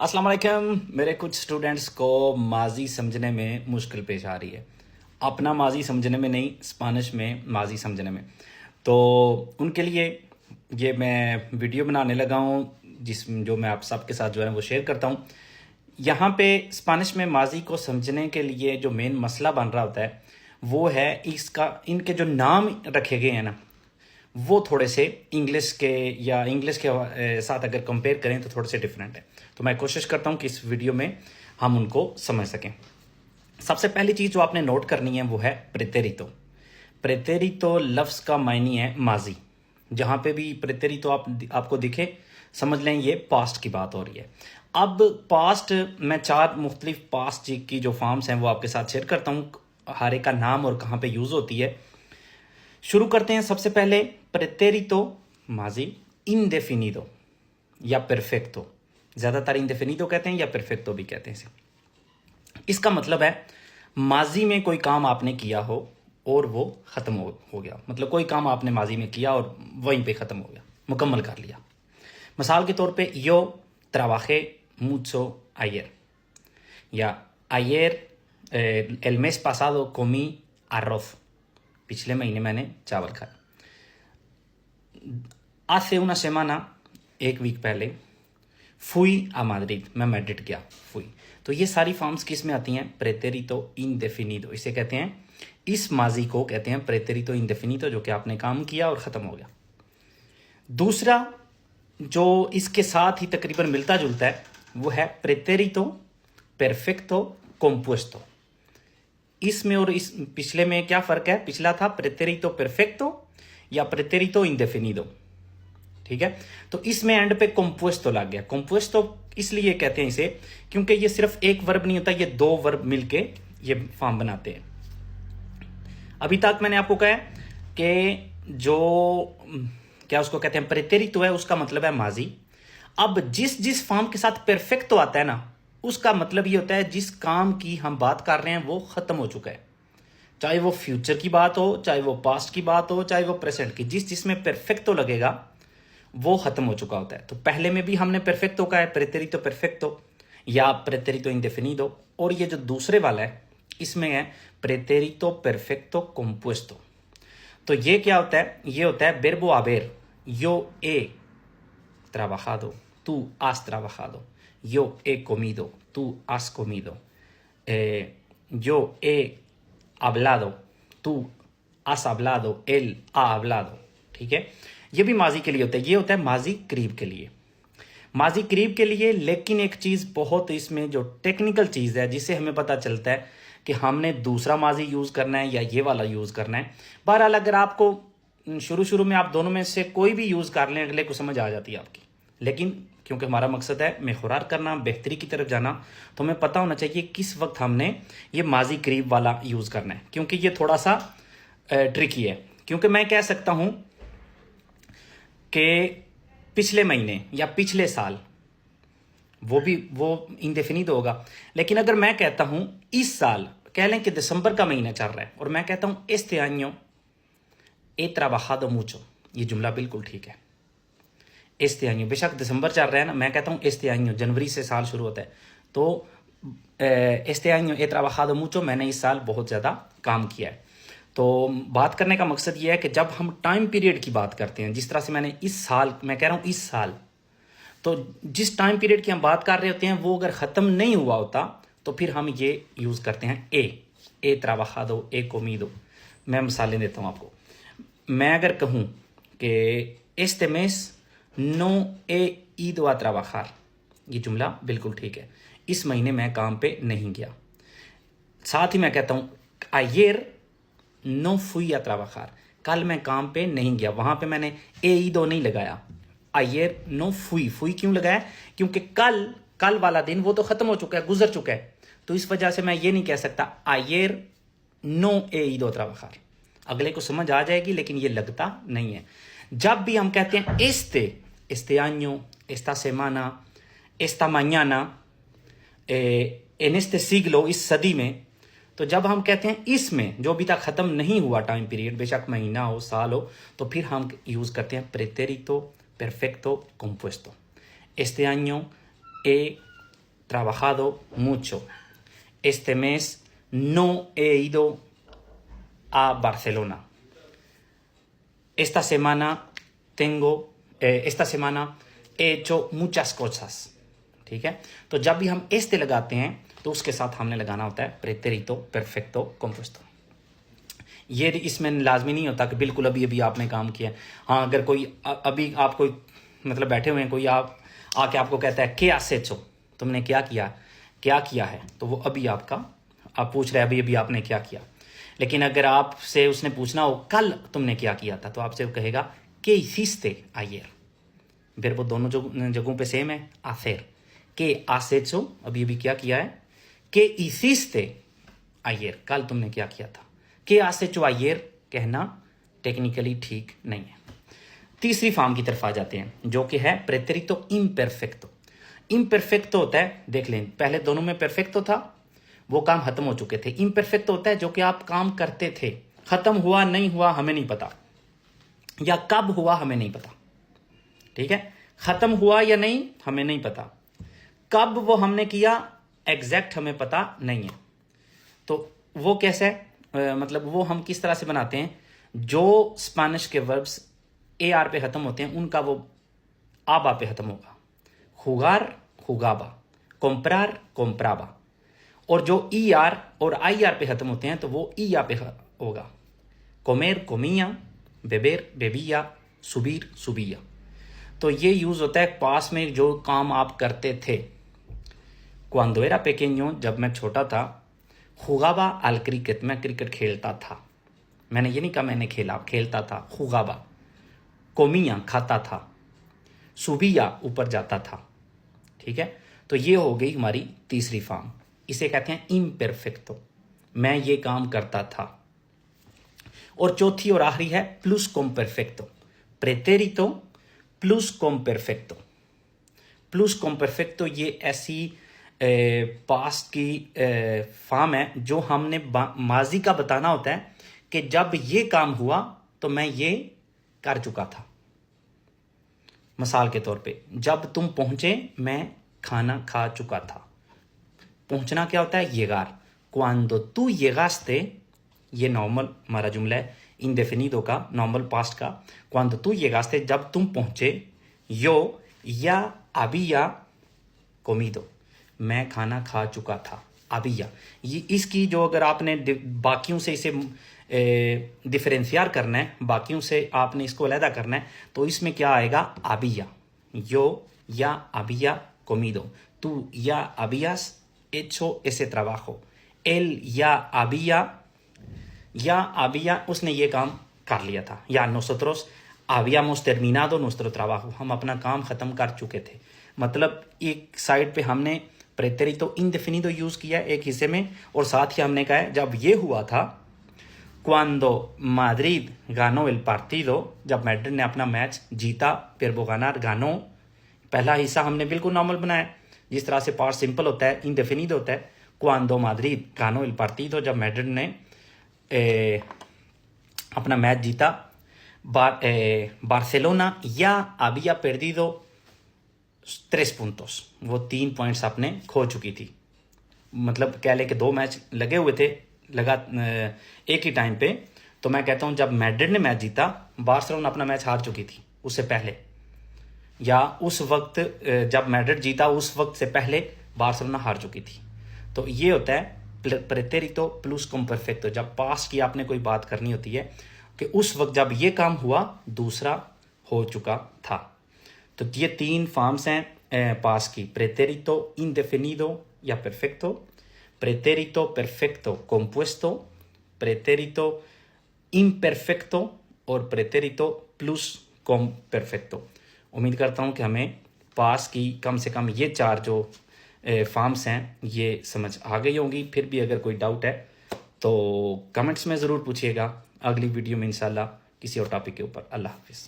अस्सलाम वालेकुम। मेरे कुछ स्टूडेंट्स को माजी समझने में मुश्किल पेश आ रही है, अपना माजी समझने में नहीं, स्पेनिश में माजी समझने में। तो उनके लिए ये मैं वीडियो बनाने लगा हूँ जो मैं आप सबके साथ जो है वो शेयर करता हूँ। यहाँ पे स्पेनिश में माजी को समझने के लिए जो मेन मसला बन रहा होता है वो है इनके जो नाम रखे गए हैं ना, वो थोड़े से इंग्लिश के साथ अगर कंपेयर करें तो थोड़े से डिफरेंट है। तो मैं कोशिश करता हूं कि इस वीडियो में हम उनको समझ सकें। सबसे पहली चीज़ जो आपने नोट करनी है वो है प्रेतेरितो। प्रेतेरितो लफ्ज़ का मायने है माजी। जहां पे भी प्रेतेरितो आपको दिखे, समझ लें ये पास्ट की बात हो रही है। अब पास्ट, मैं 4 मुख्तलिफ पास्ट की जो फॉर्म्स हैं वो आपके साथ शेयर करता हूँ, हर एक का नाम और कहाँ पे यूज़ होती है। शुरू करते हैं। सबसे पहले प्रेतेरितो माजी इंडेफिनिदो या परफेक्टो, ज़्यादातर इंडेफिनिदो कहते हैं या परफेक्टो भी कहते हैं इसे। इसका मतलब है माजी में कोई काम आपने किया हो और वो ख़त्म हो गया, मतलब कोई काम आपने माजी में किया और वहीं पे ख़त्म हो गया, मुकम्मल कर लिया। मिसाल के तौर पे यो ट्राबाजे मुcho ayer या ayer el mes pasado comí arroz, पिछले महीने मैंने चावल खाया। hace una semana, एक वीक पहले, फुई आ माद्रिद, मैं मैड्रिड गया, फुई। तो ये सारी फॉर्म्स किस में आती हैं? प्रेतेरितो इंडेफिनिदो। इसे कहते हैं, इस माजी को कहते हैं प्रेतेरितो इंडेफिनिदो, जो कि आपने काम किया और ख़त्म हो गया। दूसरा जो इसके साथ ही तकरीबन मिलता जुलता है वो है प्रेतेरितो परफेक्टो कॉम्पुएस्टो। इसमें और इस पिछले में क्या फ़र्क है? पिछला था प्रेतेरितो परफेक्टो या प्रेतेरितो इंडेफिनिदो, ठीक है। तो इसमें एंड पे कॉम्पुएस्टो लग गया। कॉम्पुएस्टो इसलिए कहते हैं इसे क्योंकि ये सिर्फ एक वर्ब नहीं होता, ये 2 वर्ब मिलके ये फॉर्म बनाते हैं। अभी तक मैंने आपको कहा कि जो क्या उसको कहते हैं प्रेतेरितो है, उसका मतलब है माजी। अब जिस फॉर्म के साथ परफेक्टो आता है ना, उसका मतलब ये होता है जिस काम की हम बात कर रहे हैं वो खत्म हो चुका है। चाहे वो फ्यूचर की बात हो, चाहे वो पास्ट की बात हो, चाहे वो प्रेजेंट की, जिसमें परफेक्टो लगेगा वो खत्म हो चुका होता है। तो पहले में भी हमने परफेक्टो का है, प्रेतेरितो परफेक्टो या प्रेतेरितो इंडेफिनिदो, और ये जो दूसरे वाला है इसमें है प्रेतेरितो परफेक्टो कॉम्पुएस्टो। तो ये क्या होता है? ये होता है verbo haber, yo he trabajado, tú has trabajado, yo he comido, tú has comido, yo he hablado, tú has hablado, él ha hablado, ठीक है। ये भी माजी के लिए होता है, ये होता है माजी करीब के लिए, माजी करीब के लिए। लेकिन एक चीज़ बहुत इसमें जो टेक्निकल चीज़ है जिससे हमें पता चलता है कि हमने दूसरा माजी यूज़ करना है या ये वाला यूज़ करना है। बहरहाल अगर आपको शुरू में आप दोनों में से कोई भी यूज़ कर लें, अगले को समझ आ जाती है आपकी। लेकिन क्योंकि हमारा मकसद है मेखुरार करना, बेहतरी की तरफ जाना, तो हमें पता होना चाहिए किस वक्त हमने ये माजी करीब वाला यूज़ करना है, क्योंकि ये थोड़ा सा ट्रिकी है। क्योंकि मैं कह सकता हूँ कि पिछले महीने या पिछले साल, वो इंडेफिनिदो होगा। लेकिन अगर मैं कहता हूं इस साल, कह लें कि दिसंबर का महीना चल रहा है और मैं कहता हूं este año he trabajado mucho, ये जुमला बिल्कुल ठीक है। este año, बेशक दिसंबर चल रहा है ना, मैं कहता हूं este año, जनवरी से साल शुरू होता है, तो este año he trabajado mucho, मैंने इस साल बहुत ज़्यादा काम किया है। तो बात करने का मकसद ये है कि जब हम टाइम पीरियड की बात करते हैं, जिस तरह से मैंने इस साल, मैं कह रहा हूँ इस साल, तो जिस टाइम पीरियड की हम बात कर रहे होते हैं वो अगर ख़त्म नहीं हुआ होता तो फिर हम ये यूज़ करते हैं ए ट्राबाजादो, ए कोमीदो। मैं मिसालें देता हूँ आपको। मैं अगर कहूँ कि este mes no he ido a trabajar, ये जुमला बिल्कुल ठीक है, इस महीने मैं काम पे नहीं गया। साथ ही मैं कहता हूँ ayer no fui a trabajar, कल मैं काम पे नहीं गया, वहाँ पे मैंने ए ईदो नहीं लगाया। आयर नो फुई क्यों लगाया? क्योंकि कल वाला दिन वो तो खत्म हो चुका है, गुजर चुका है। तो इस वजह से मैं ये नहीं कह सकता आयर नो ए ईदो ट्राबाजार। अगले को समझ आ जाएगी लेकिन ये लगता नहीं है। जब भी हम कहते हैं este año, esta semana, esta mañana, en este siglo, इस सदी में, तो जब हम कहते हैं इसमें जो अभी तक ख़त्म नहीं हुआ टाइम पीरियड, बेशक महीना हो, साल हो, तो फिर हम यूज़ करते हैं प्रेतेरितो perfecto compuesto. Este año he trabajado mucho. Este mes no he ido a Barcelona. Esta semana he hecho muchas cosas. ठीक है, तो जब भी हम este लगाते हैं तो उसके साथ हमने लगाना होता है pretérito perfecto compuesto. ये इसमें लाजमी नहीं होता कि बिल्कुल अभी अभी आपने काम किया. हाँ, अगर कोई अभी आप कोई मतलब बैठे हुए हैं, कोई आप आके आपको कहता है क्या सेचो, तुमने क्या किया है, तो वो अभी आप पूछ रहे हैं अभी अभी आपने क्या किया. लेकिन अगर आपसे उसने पूछना हो कल तुमने क्या किया था, तो आपसे वो कहेगा que hiciste ayer. verbo दोनों जगहों पे सेम है, hacer. que has hecho, अभी अभी क्या किया है. que hiciste ayer, कल तुमने क्या किया था. que has hecho ayer कहना टेक्निकली ठीक नहीं है. तीसरी फॉर्म की तरफ आ जाते हैं जो कि है प्रेटेरितो इम्परफेक्टो. इम्परफेक्टो होता है, देख लें, पहले दोनों में परफेक्टो था, वो काम खत्म हो चुके थे. इम्परफेक्टो होता है जो कि आप काम करते थे, खत्म हुआ नहीं हुआ हमें नहीं पता, या कब हुआ हमें नहीं पता. ठीक है, खत्म हुआ या नहीं हमें नहीं पता, कब वो हमने किया एग्जैक्ट हमें पता नहीं है. तो वो कैसे मतलब वो हम किस तरह से बनाते हैं. जो स्पेनिश के वर्ब्स AR पे खत्म होते हैं उनका वो आबा पे खत्म होगा. jugar jugaba, comprar compraba. और जो ER और IR पे खत्म होते हैं तो वो IA पे होगा. comer comía, beber bebía, subir subía. तो ये यूज होता है पास में जो काम आप करते थे. cuando era pequeño, जब मैं छोटा था, jugaba al cricket, मैं क्रिकेट खेलता था. मैंने ये नहीं कहा मैंने खेलता था. jugaba. comía खाता था. subía ऊपर जाता था. ठीक है, तो ये हो गई हमारी तीसरी फॉर्म. इसे कहते हैं इम्परफेक्टो, मैं ये काम करता था. और चौथी और आखिरी है प्लस कॉम्परफेक्टो. प्रेटेरितो प्लस कॉम्परफेक्टो. प्लस कॉम्परफेक्टो ये ऐसी पास्ट की फॉर्म है जो हमने माजी का बताना होता है कि जब ये काम हुआ तो मैं ये कर चुका था. मिसाल के तौर पे, जब तुम पहुंचे मैं खाना खा चुका था. पहुंचना क्या होता है, llegar. cuando tú llegaste, ये नॉर्मल हमारा जुमला है इंडेफिनिडो का, नॉर्मल पास्ट का. cuando tú llegaste, जब तुम पहुंचे. yo ya había comido, मैं खाना खा चुका था. había, ये इसकी जो अगर आपने बाकियों से इसे डिफरेंशियर करना है, बाकियों से आपने इसको अलहदा करना है, तो इसमें क्या आएगा, había. yo ya había comido, tú ya habías hecho ese trabajo, él ya había उसने ये काम कर लिया था, या nosotros habíamos terminado nuestro trabajo, हम अपना काम ख़त्म कर चुके थे. मतलब एक साइड पे हमने प्रेटेरितो इंडेफिनिडो यूज़ किया एक हिस्से में, और साथ ही हमने कहा है जब ये हुआ था cuando Madrid ganó el partido, जब मैड्रिड ने अपना मैच जीता, फिर वो गाना गानो. पहला हिस्सा हमने बिल्कुल नॉर्मल बनाया जिस तरह से पार्ट सिंपल होता है, इंडेफिनिडो होता है. cuando Madrid ganó el partido, जब मैड्रिड ने अपना मैच जीता. बार्सिलोना या había perdido 3 puntos, वो 3 पॉइंट्स आपने खो चुकी थी. मतलब कह ले कि 2 मैच लगे हुए थे एक ही टाइम पे, तो मैं कहता हूं जब मैड्रिड ने मैच जीता, बार्सिलोना अपना मैच हार चुकी थी उससे पहले, या उस वक्त जब मैड्रिड जीता उस वक्त से पहले बार्सिलोना हार चुकी थी. तो ये होता है प्रेटेरितो प्लस कॉम्परफेक्टो. जब पास्ट की आपने कोई बात करनी होती है कि उस वक्त जब ये काम हुआ दूसरा हो चुका था. तो ये 3 फॉर्म्स हैं पास्ट की, प्रेटेरितो इंडेफिनिडो या परफेक्टो, प्रेटेरितो परफेक्टो compuesto, प्रेटेरितो imperfecto और प्रेटेरितो प्लस कॉम्परफेक्टो. उम्मीद करता हूँ कि हमें पास की कम से कम ये 4 जो फॉर्म्स हैं ये समझ आ गई होंगी. फिर भी अगर कोई डाउट है तो कमेंट्स में ज़रूर पूछिएगा. अगली वीडियो में इंशाल्लाह किसी और टॉपिक के ऊपर. अल्लाह हाफिज़.